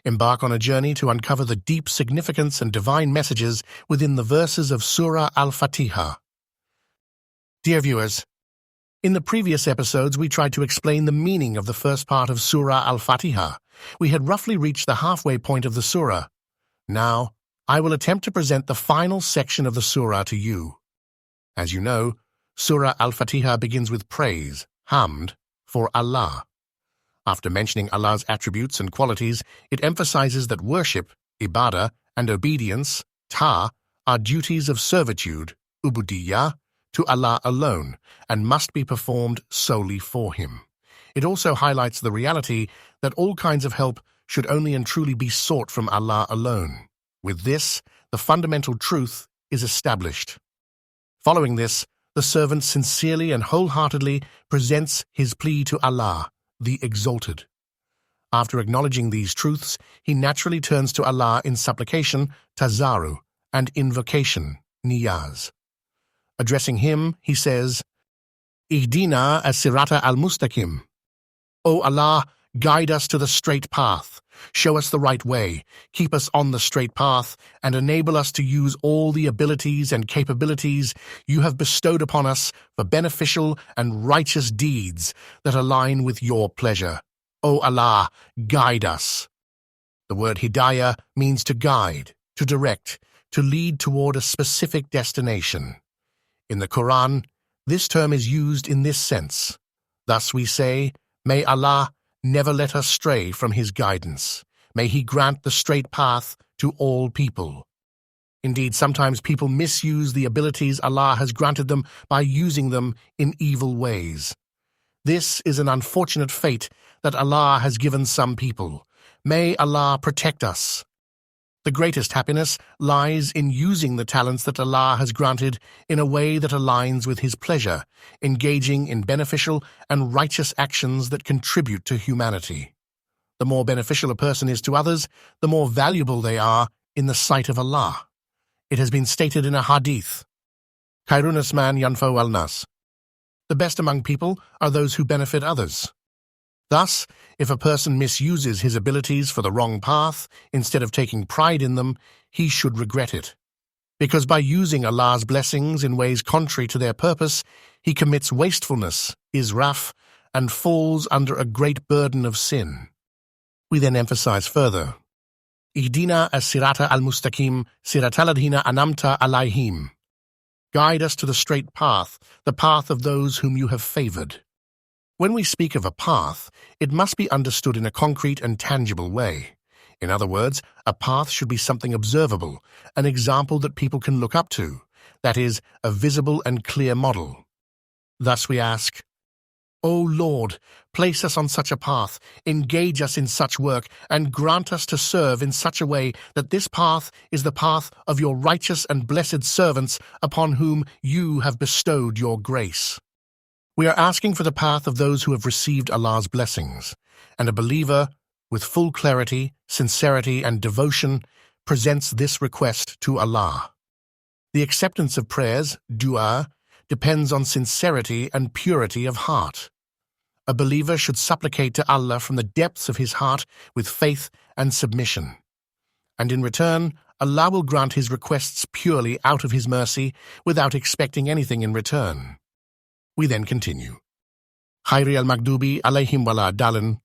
embark on a journey to uncover the deep significance and divine messages within the verses of Surah Al-Fatiha. Dear viewers, in the previous episodes we tried to explain the meaning of the first part of Surah Al-Fatiha. We had roughly reached the halfway point of the surah. Now, I will attempt to present the final section of the surah to you. As you know, Surah Al-Fatiha begins with praise, hamd, for Allah. After mentioning Allah's attributes and qualities, it emphasizes that worship, ibadah, and obedience, ta, are duties of servitude, ubudiyah, to Allah alone, and must be performed solely for Him. It also highlights the reality that all kinds of help should only and truly be sought from Allah alone. With this, the fundamental truth is established. Following this, the servant sincerely and wholeheartedly presents his plea to Allah, the Exalted. After acknowledging these truths, he naturally turns to Allah in supplication, tazaru, and invocation, niyaz. Addressing Him, he says, Ihdina as-Sirat al-Mustaqim. O Allah, guide us to the straight path. Show us the right way, keep us on the straight path, and enable us to use all the abilities and capabilities you have bestowed upon us for beneficial and righteous deeds that align with your pleasure. O Allah, guide us. The word Hidayah means to guide, to direct, to lead toward a specific destination. In the Quran, this term is used in this sense. Thus we say, may Allah never let us stray from His guidance. May He grant the straight path to all people. Indeed, sometimes people misuse the abilities Allah has granted them by using them in evil ways. This is an unfortunate fate that Allah has given some people. May Allah protect us. The greatest happiness lies in using the talents that Allah has granted in a way that aligns with His pleasure, engaging in beneficial and righteous actions that contribute to humanity. The more beneficial a person is to others, the more valuable they are in the sight of Allah. It has been stated in a hadith, Khairun man yanfa'u al-nas. The best among people are those who benefit others. Thus, if a person misuses his abilities for the wrong path, instead of taking pride in them, he should regret it. Because by using Allah's blessings in ways contrary to their purpose, he commits wastefulness, israf, and falls under a great burden of sin. We then emphasize further, Ihdina as-Sirat al-Mustaqim, Sirat al-Ihdina anamta alayhim. Guide us to the straight path, the path of those whom you have favored. When we speak of a path, it must be understood in a concrete and tangible way. In other words, a path should be something observable, an example that people can look up to, that is, a visible and clear model. Thus we ask, O Lord, place us on such a path, engage us in such work, and grant us to serve in such a way that this path is the path of your righteous and blessed servants upon whom you have bestowed your grace. We are asking for the path of those who have received Allah's blessings, and a believer, with full clarity, sincerity, and devotion, presents this request to Allah. The acceptance of prayers, dua, depends on sincerity and purity of heart. A believer should supplicate to Allah from the depths of his heart with faith and submission. And in return, Allah will grant his requests purely out of His mercy, without expecting anything in return. We then continue. Khayri al-Maghdubi alayhim wala dalin.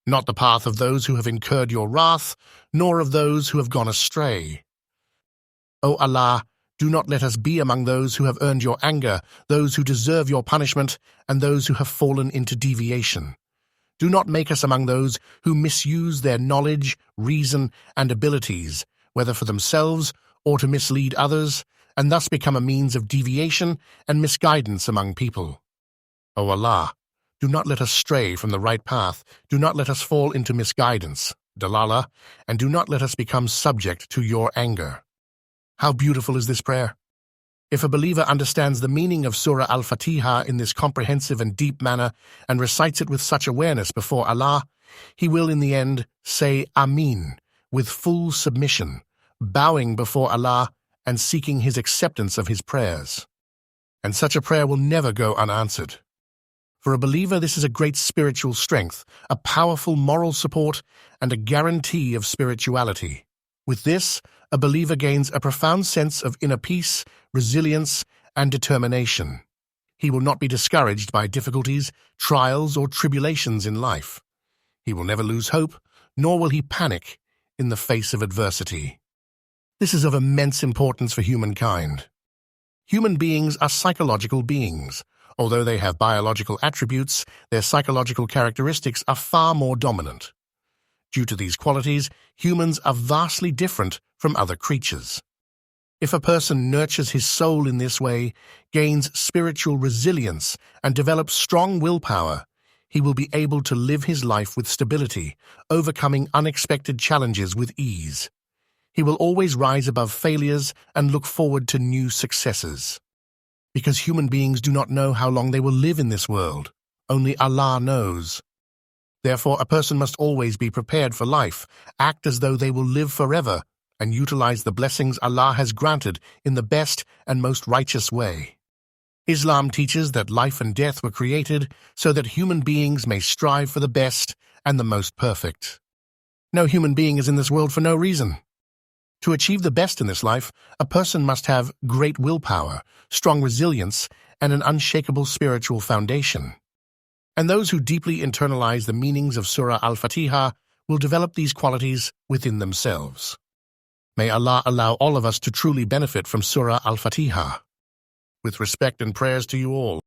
Not the path of those who have incurred your wrath, nor of those who have gone astray. O Allah, do not let us be among those who have earned your anger, those who deserve your punishment, and those who have fallen into deviation. Do not make us among those who misuse their knowledge, reason, and abilities, whether for themselves or to mislead others, and thus become a means of deviation and misguidance among people. O Allah, do not let us stray from the right path, do not let us fall into misguidance, dalala, and do not let us become subject to your anger. How beautiful is this prayer! If a believer understands the meaning of Surah Al-Fatiha in this comprehensive and deep manner and recites it with such awareness before Allah, he will in the end say Ameen with full submission, bowing before Allah and seeking His acceptance of his prayers. And such a prayer will never go unanswered. For a believer, this is a great spiritual strength, a powerful moral support, and a guarantee of spirituality. With this, a believer gains a profound sense of inner peace, resilience, and determination. He will not be discouraged by difficulties, trials, or tribulations in life. He will never lose hope, nor will he panic in the face of adversity. This is of immense importance for humankind. Human beings are psychological beings. Although they have biological attributes, their psychological characteristics are far more dominant. Due to these qualities, humans are vastly different from other creatures. If a person nurtures his soul in this way, gains spiritual resilience, and develops strong willpower, he will be able to live his life with stability, overcoming unexpected challenges with ease. He will always rise above failures and look forward to new successes. Because human beings do not know how long they will live in this world. Only Allah knows. Therefore, a person must always be prepared for life, act as though they will live forever, and utilize the blessings Allah has granted in the best and most righteous way. Islam teaches that life and death were created so that human beings may strive for the best and the most perfect. No human being is in this world for no reason. To achieve the best in this life, a person must have great willpower, strong resilience, and an unshakable spiritual foundation. And those who deeply internalize the meanings of Surah Al-Fatiha will develop these qualities within themselves. May Allah allow all of us to truly benefit from Surah Al-Fatiha. With respect and prayers to you all.